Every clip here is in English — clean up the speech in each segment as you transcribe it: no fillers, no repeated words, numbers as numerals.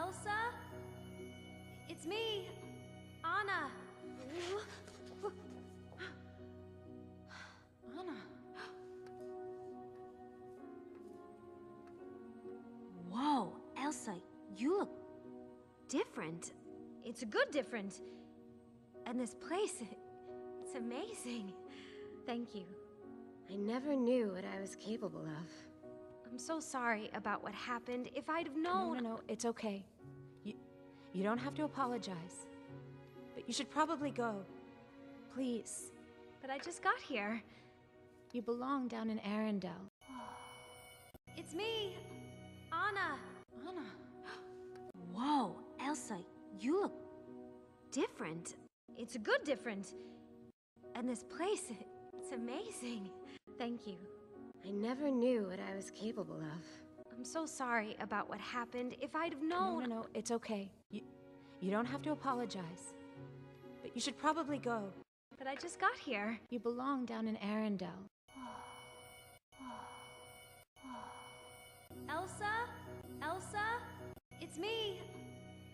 Elsa? It's me, Anna. Anna. Whoa, Elsa, you look different. It's a good different. And this place, it's amazing. Thank you. I never knew what I was capable of. I'm so sorry about what happened. If I'd have known... No, it's okay. You don't have to apologize. But you should probably go. Please. But I just got here. You belong down in Arendelle. It's me, Anna. Anna. Whoa, Elsa, you look different. It's a good different. And this place, it's amazing. Thank you. I never knew what I was capable of. I'm so sorry about what happened. If I'd have known... No, it's okay. You don't have to apologize. But you should probably go. But I just got here. You belong down in Arendelle. Elsa? Elsa? It's me,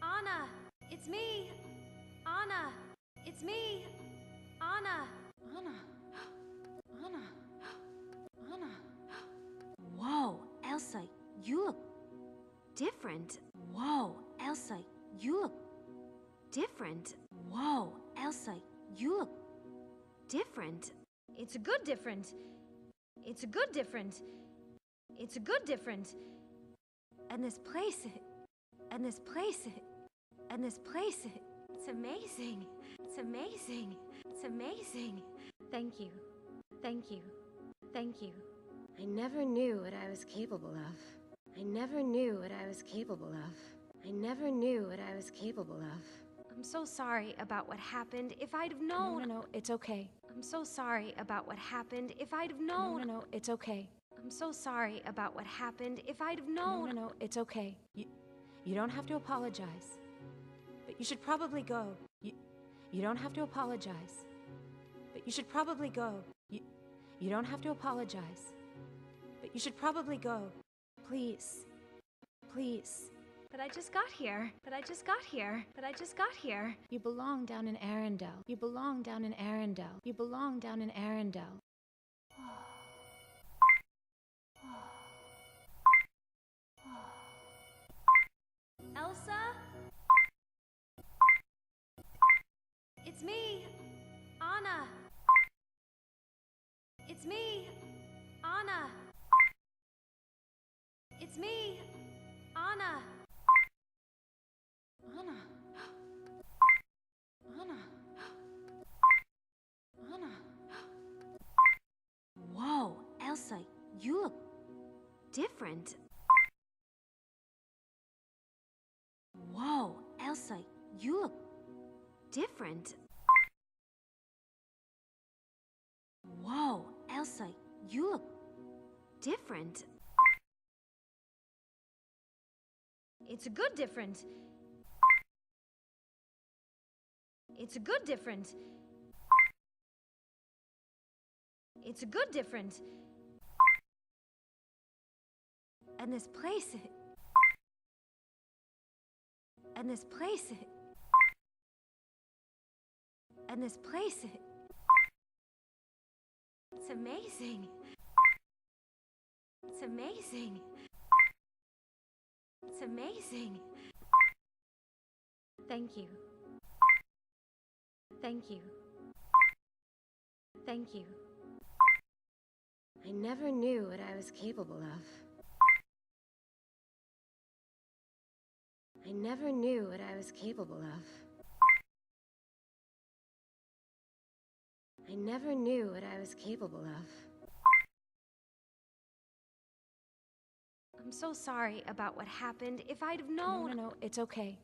Anna. It's me, Anna. It's me, Anna. Anna. Anna. Anna. Whoa, Elsa, you look different. Whoa, Elsa, you look different. Whoa, Elsa, you look different. It's a good different. It's a good different. It's a good different. And this place, and this place, and this place, it's amazing. It's amazing. It's amazing. Thank you. Thank you. Thank you. I never knew what I was capable of. I never knew what I was capable of. I never knew what I was capable of. I'm so sorry about what happened. If I'd have known... No, it's okay. I'm so sorry about what happened. If I'd have known... No, it's okay. I'm so sorry about what happened. If I'd have known... No, it's okay. You don't have to apologize. But you should probably go. You don't have to apologize. But you should probably go. You don't have to apologize. But you should probably go. Please. Please. But I just got here. But I just got here. But I just got here. You belong down in Arendelle. You belong down in Arendelle. You belong down in Arendelle. Elsa? It's me, Anna. It's me, Anna. It's me, Anna. Anna. Anna. Anna. Whoa, Elsa, you look different. Whoa, Elsa, you look different. Whoa, Elsa, you look different. It's a good different. It's a good different. It's a good different. And this place... And this place... And this place... It's amazing. It's amazing. It's amazing. Thank you. Thank you. Thank you. I never knew what I was capable of. I never knew what I was capable of. I never knew what I was capable of. I'm so sorry about what happened. If I'd have known... No, it's okay.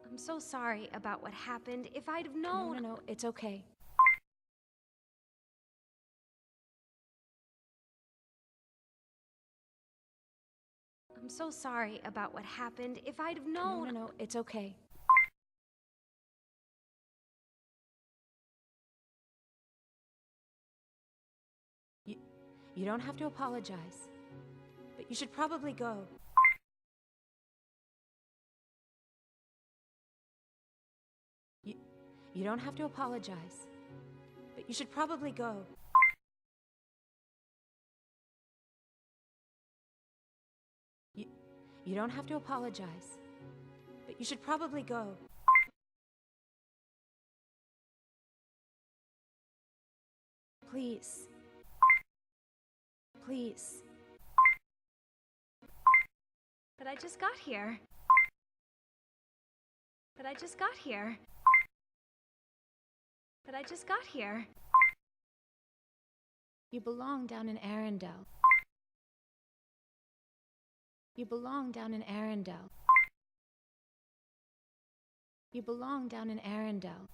I'm so sorry about what happened. If I'd have known... No, it's okay. I'm so sorry about what happened. If I'd have known... No, it's okay. You don't have to apologize. But you should probably go. You don't have to apologize. But you should probably go. You don't have to apologize. But you should probably go. Please. Please. But I just got here. But I just got here. But I just got here. You belong down in Arendelle. You belong down in Arendelle. You belong down in Arendelle.